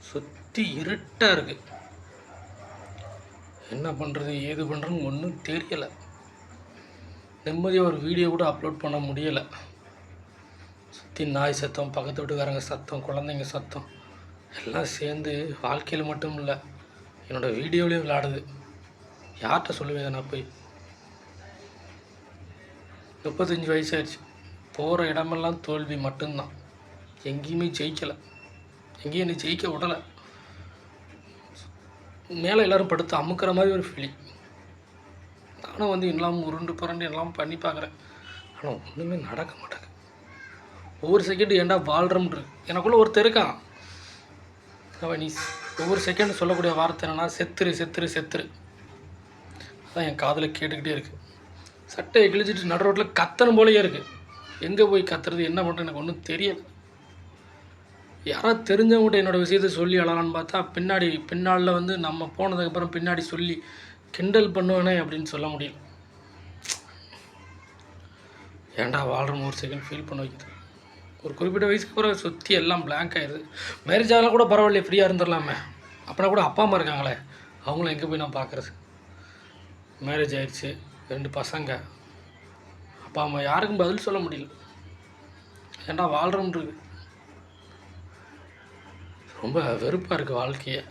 சுற்றி இருட்டாக இருக்குது. என்ன பண்ணுறது ஏது பண்ணுறதுன்னு ஒன்றும் தெரியலை. நிம்மதியாக ஒரு வீடியோ கூட அப்லோட் பண்ண முடியலை. சுற்றி நாய் சத்தம், பக்கத்து வீட்டுக்காரங்க சத்தம், குழந்தைங்க சத்தம் எல்லாம் சேர்ந்து வாழ்க்கையில் மட்டும் இல்லை என்னோடய வீடியோவிலையும் விளையாடுது. யார்கிட்ட சொல்லுவேன்? நான் போய் 35 வயசாகிடுச்சு. போகிற இடமெல்லாம் தோல்வி மட்டும்தான். எங்கேயுமே ஜெயிக்கலை. எங்கேயும் என்னை ஜெயிக்க விடலை. மேலே எல்லோரும் படுத்து அமுக்கிற மாதிரி ஒரு ஃபீலிங். நானும் எல்லாம் உருண்டு புரண்டு எல்லாம் பண்ணி பார்க்குறேன். ஆனால் ஒன்றுமே நடக்க மாட்டேங்க. ஒவ்வொரு செகண்டு ஏன்டா வாழ்கிறோம்ன்று எனக்குள்ளே ஒருத்தர் இருக்கான். அவன் நீ ஒவ்வொரு செகண்டு சொல்லக்கூடிய வார்த்தை என்னன்னா, செத்துரு செத்துரு செத்துரு. அதான் என் காதில் கேட்டுக்கிட்டே இருக்குது. சட்டையை கிழிச்சிட்டு நடு ரோட்டில் கத்தணும் போலேயே இருக்குது. எங்கே போய் கத்துறது, என்ன பண்ணுறது எனக்கு ஒன்றும் தெரியலை. யாராவது தெரிஞ்சவங்ககிட்ட என்னோடய விஷயத்தை சொல்லி அழலான்னு பார்த்தா பின்னால் நம்ம போனதுக்கப்புறம் பின்னாடி சொல்லி கிண்டல் பண்ணுவேனே அப்படின்னு சொல்ல முடியல. ஏன்டா வாழ்கிறோம் ஒரு செகண்ட் ஃபீல் பண்ண வைக்குது. ஒரு குறிப்பிட்ட வயசுக்கு அப்புறம் சுற்றி எல்லாம் பிளாங்க் ஆகிடுது. மேரேஜ் ஆகலாம் கூட பரவாயில்ல, ஃப்ரீயாக இருந்துடலாமே. அப்படின்னா கூட அப்பா அம்மா இருக்காங்களே, அவங்கள எங்கே போய் நான் பார்க்குறது? மேரேஜ் ஆகிடுச்சு, 2 பசங்க, அப்பா அம்மா, யாருக்கும் பதில் சொல்ல முடியல. ஏன்டா வாழ்கிறோம்ன்றது ரொம்ப வெறுப்பாக இருக்குது வாழ்க்கையை.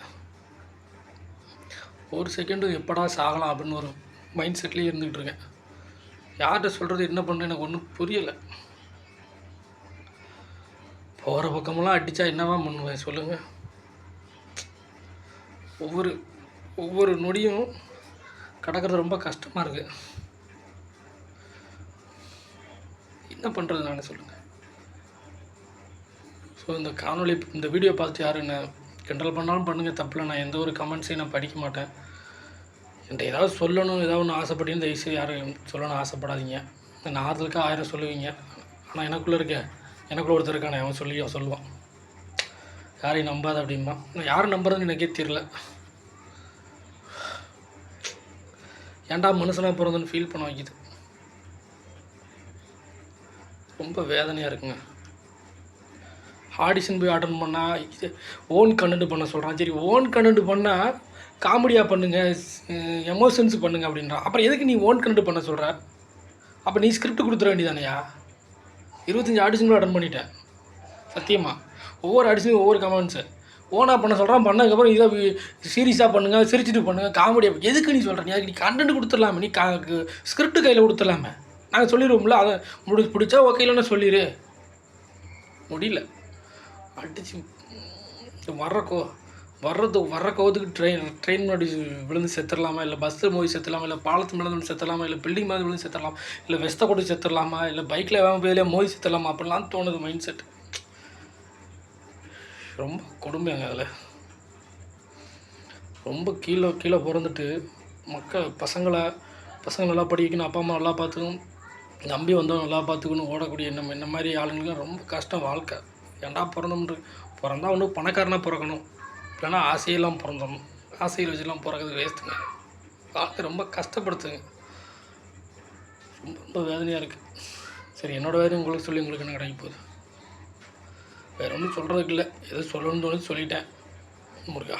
ஒரு செகண்டு எப்படா சாகலாம் அப்படின்னு ஒரு மைண்ட் செட்லேயே இருந்துகிட்டு இருக்கேன். யார்கிட்ட சொல்கிறது, என்ன பண்ணுறது எனக்கு ஒன்றும் புரியலை. போகிற பக்கமெல்லாம் அடித்தா என்னவா பண்ணுவேன் சொல்லுங்கள்? ஒவ்வொரு நொடியும் கிடக்கிறது ரொம்ப கஷ்டமாக இருக்குது. என்ன பண்ணுறது நானே சொல்லுங்கள்? ஸோ இந்த வீடியோ பார்த்துட்டு யாரும் என்ன கிண்டல் பண்ணாலும் பண்ணுங்கள், தப்பில்லை. நான் எந்த ஒரு கமெண்ட்ஸையும் நான் படிக்க மாட்டேன். என்கிட்ட ஏதாவது சொல்லணும், ஏதாவது ஒன்று ஆசைப்பட்டீங்கன்னு தயவுசெய்து யாரும் சொல்லணும் ஆசைப்படாதீங்க. நான் ஆறுதலுக்காக 1000 சொல்லுவீங்க. ஆனால் எனக்குள்ளே ஒருத்தர் இருக்கானே, அவன் சொல்லுவான் யாரையும் நம்பாத அப்படின்பா. நான் யாரும் நம்புறதுன்னு எனக்கே தெரியல. ஏன்டா மனுஷனாக பிறந்தன்னு ஃபீல் பண்ண வைக்குது. ரொம்ப வேதனையாக இருக்குங்க. ஆடிஷன் போய் அட்டன் பண்ணால் ஓன் கண்டென்ட் பண்ண சொல்கிறான். சரி, ஓன் கண்டென்ட் பண்ணால் காமெடியாக பண்ணுங்கள், எமோஷன்ஸ் பண்ணுங்கள் அப்படின்றான். அப்புறம் எதுக்கு நீ ஓன் கண்டென்ட் பண்ண சொல்கிற? அப்போ நீ ஸ்கிரிப்ட் கொடுத்துட வேண்டியதானையா? 25 ஆடிஷன் அட்டன் பண்ணிட்டேன் சத்தியமாக. ஒவ்வொரு ஆடிஷனும் ஒவ்வொரு கமெண்ட்ஸு ஓனாக பண்ண சொல்கிறான். பண்ணதுக்கப்புறம் இதை சீரியஸாக பண்ணுங்கள், சிரிச்சுட்டு பண்ணுங்கள், காமெடியாக. எதுக்கு நீ சொல்கிற? நீ கண்டென்ட் கொடுத்துடலாமே, நீ ஸ்கிரிப்ட் கையில் கொடுத்துடலாமே. நாங்கள் சொல்லிடுவோம்ல, அதை பிடிச்சா ஓகே, இல்லைன்னா சொல்லிடு. முடியல, அடிச்சு வர்ற கோவத்துக்கு ட்ரெயின் முன்னாடி விழுந்து செத்துடலாமா, இல்லை பஸ்ஸில் போய் செத்துடலாமா, இல்லை பாலத்து மேலே செத்துடலாமா, இல்லை பில்டிங் மேலே விழுந்து செத்துடலாம், இல்லை வெஸ்ட்டை கொண்டு செத்துடலாமா, இல்லை பைக்கில் போயிலே மோதி செத்துடலாமா அப்படிலாம் தோணுது மைண்ட் செட். ரொம்ப கொடுமையாங்க. அதில் ரொம்ப கீழே பிறந்துட்டு பசங்களை நல்லா படிக்கணும், அப்பா அம்மா நல்லா பார்த்துக்கணும், நம்பி வந்தவங்க நல்லா பார்த்துக்கணும், ஓடக்கூடிய என்ன மாதிரி ஆளுங்களும் ரொம்ப கஷ்டம் வாழ்க்கை. ஏன்டா பிறந்தா ஒன்றும் பணக்காரனாக பிறக்கணும், இல்லைன்னா ஆசையெல்லாம் பிறந்தணும். ஆசையில் வச்சுலாம் பிறக்கிறது வேஸ்ட்டுங்க. வாழ்க்கை ரொம்ப கஷ்டப்படுத்துங்க. ரொம்ப வேதனையாக இருக்குது. சரி, என்னோடய வேதனை உங்களுக்கு என்ன கிடைக்க போகுது? வேறு ஒன்றும் சொல்கிறதுக்கு இல்லை. எது சொல்லணும்னு சொல்லிட்டேன். முருகா.